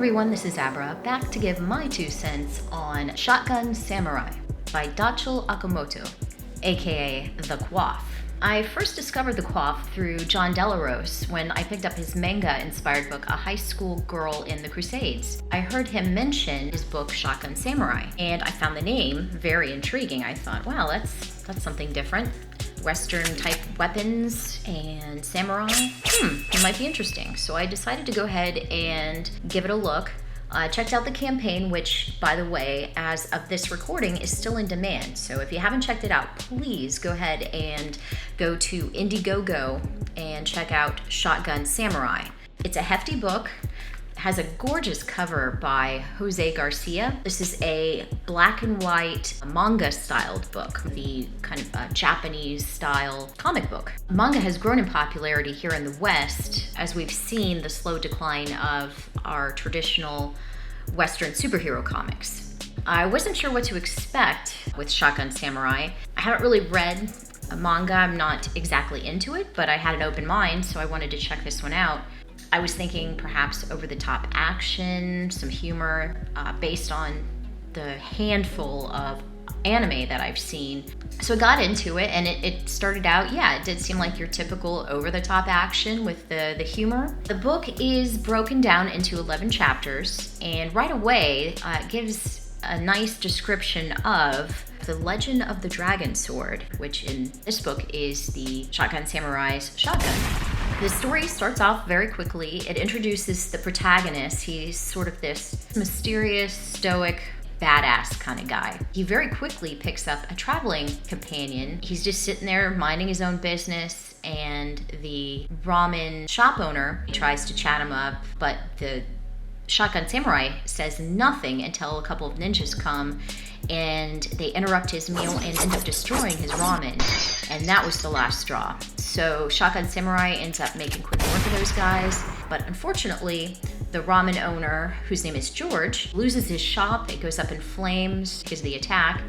everyone, this is Abra, back to give my 2 cents on Shotgun Samurai by Dachul Okamoto, aka The Quaff. I first discovered The Quaff through John Delarose when I picked up his manga-inspired book, A High School Girl in the Crusades. I heard him mention his book, Shotgun Samurai, and I found the name very intriguing. I thought, wow, that's something different. Western-type weapons and samurai. It might be interesting. So I decided to go ahead and give it a look. I checked out the campaign, which, by the way, as of this recording, is still in demand. So if you haven't checked it out, please go ahead and go to Indiegogo and check out Shotgun Samurai. It's a hefty book. Has a gorgeous cover by Jose Garcia. This is a black and white manga-styled book, the kind of Japanese-style comic book. Manga has grown in popularity here in the West as we've seen the slow decline of our traditional Western superhero comics. I wasn't sure what to expect with Shotgun Samurai. I haven't really read a manga. I'm not exactly into it, but I had an open mind, so I wanted to check this one out. I was thinking perhaps over-the-top action, some humor, based on the handful of anime that I've seen. So I got into it, and it started out, it did seem like your typical over-the-top action with the humor. The book is broken down into 11 chapters, and right away it gives a nice description of the Legend of the Dragon Sword, which in this book is the Shotgun Samurai's shotgun. The story starts off very quickly. It introduces the protagonist. He's sort of this mysterious, stoic, badass kind of guy. He very quickly picks up a traveling companion. He's just sitting there minding his own business, and the ramen shop owner tries to chat him up, but the Shotgun Samurai says nothing until a couple of ninjas come and they interrupt his meal and end up destroying his ramen. And that was the last straw. So Shotgun Samurai ends up making quick work of those guys. But unfortunately, the ramen owner, whose name is George, loses his shop. It goes up in flames because of the attack.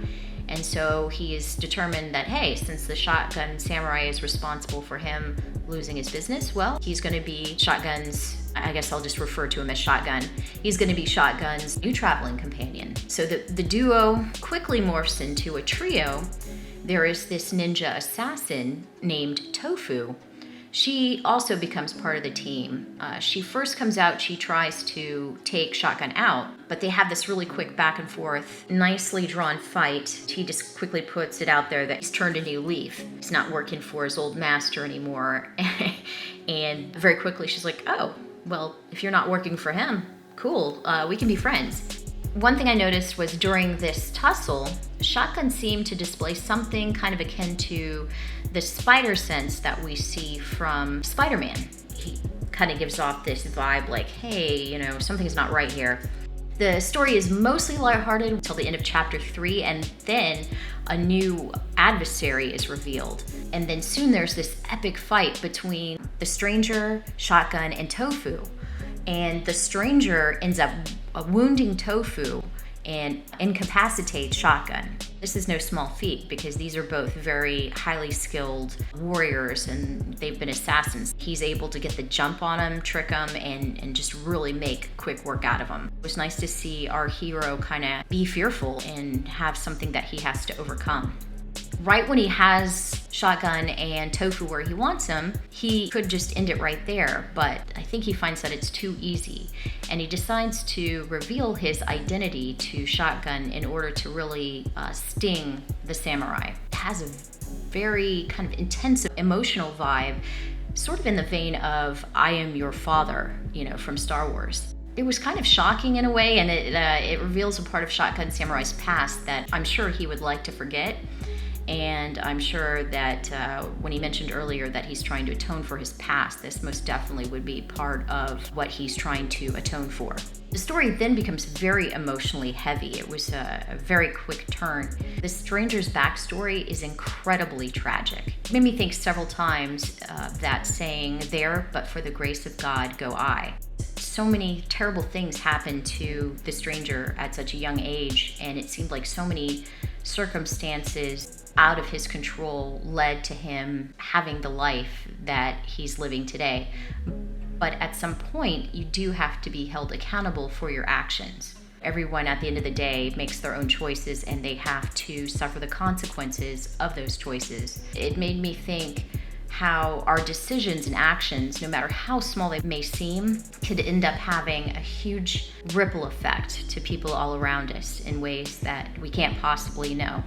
And so he is determined that, hey, since the Shotgun Samurai is responsible for him losing his business, well, he's going to be Shotgun's, I guess I'll just refer to him as Shotgun. He's going to be Shotgun's new traveling companion. So the duo quickly morphs into a trio. There is this ninja assassin named Tofu. She also becomes part of the team. She first comes out, she tries to take Shotgun out, but they have this really quick back and forth, nicely drawn fight. He just quickly puts it out there that he's turned a new leaf. He's not working for his old master anymore. And very quickly she's like, oh, well, if you're not working for him, cool, we can be friends. One thing I noticed was during this tussle, Shotgun seemed to display something kind of akin to the spider sense that we see from Spider-Man. He kind of gives off this vibe like, hey, something's not right here. The story is mostly lighthearted until the end of chapter 3, and then a new adversary is revealed. And then soon there's this epic fight between the stranger, Shotgun, and Tofu. And the stranger ends up wounding Tofu and incapacitates Shotgun. This is no small feat because these are both very highly skilled warriors and they've been assassins. He's able to get the jump on him, trick him, and just really make quick work out of him. It was nice to see our hero kind of be fearful and have something that he has to overcome. Right when he has Shotgun and Tofu where he wants him, he could just end it right there, but I think he finds that it's too easy, and he decides to reveal his identity to Shotgun in order to really sting the samurai. It has a very kind of intensive emotional vibe, sort of in the vein of I Am Your Father, from Star Wars. It was kind of shocking in a way, and it reveals a part of Shotgun Samurai's past that I'm sure he would like to forget. And I'm sure that when he mentioned earlier that he's trying to atone for his past, this most definitely would be part of what he's trying to atone for. The story then becomes very emotionally heavy. It was a very quick turn. The stranger's backstory is incredibly tragic. It made me think several times of that saying, there, but for the grace of God go I. So many terrible things happened to the stranger at such a young age, and it seemed like so many circumstances out of his control led to him having the life that he's living today. But at some point, you do have to be held accountable for your actions. Everyone at the end of the day makes their own choices, and they have to suffer the consequences of those choices. It made me think how our decisions and actions, no matter how small they may seem, could end up having a huge ripple effect to people all around us in ways that we can't possibly know.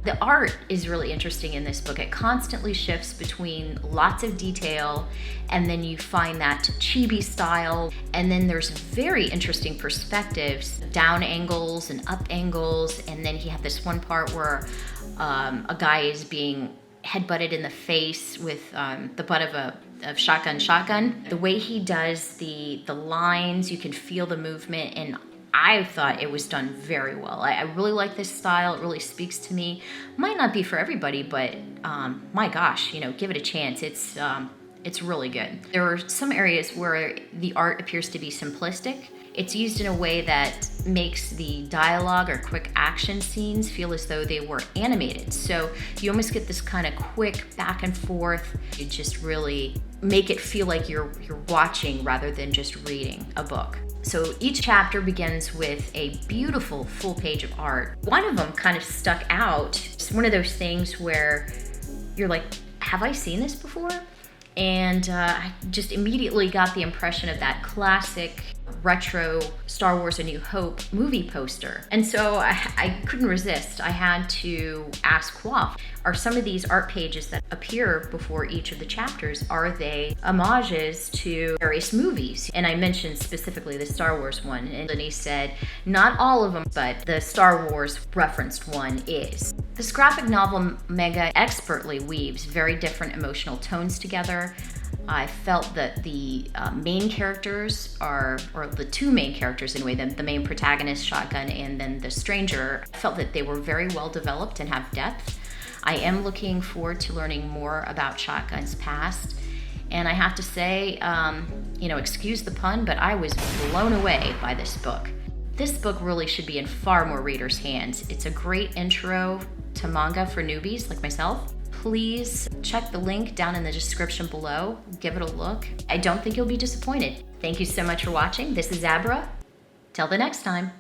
The art is really interesting in this book. It constantly shifts between lots of detail, and then you find that chibi style, and then there's very interesting perspectives, down angles and up angles, and then he had this one part where a guy is being headbutted in the face with the butt of a shotgun. The way he does the lines, you can feel the movement, and I thought it was done very well. I really like this style. It really speaks to me. Might not be for everybody, but my gosh, give it a chance. It's really good. There are some areas where the art appears to be simplistic. It's used in a way that makes the dialogue or quick action scenes feel as though they were animated. So you almost get this kind of quick back and forth. You just really make it feel like you're watching rather than just reading a book. So each chapter begins with a beautiful full page of art. One of them kind of stuck out. It's one of those things where you're like, have I seen this before? And I just immediately got the impression of that classic retro Star Wars A New Hope movie poster. And so I couldn't resist. I had to ask Quaff, are some of these art pages that appear before each of the chapters, are they homages to various movies? And I mentioned specifically the Star Wars one, and then he said, not all of them, but the Star Wars referenced one is. This graphic novel, Manga, expertly weaves very different emotional tones together. I felt that the main characters or the two main characters in a way, the main protagonist, Shotgun, and then the stranger, I felt that they were very well developed and have depth. I am looking forward to learning more about Shotgun's past. And I have to say, excuse the pun, but I was blown away by this book. This book really should be in far more readers' hands. It's a great intro to manga for newbies like myself. Please check the link down in the description below. Give it a look. I don't think you'll be disappointed. Thank you so much for watching. This is Abra. Till the next time.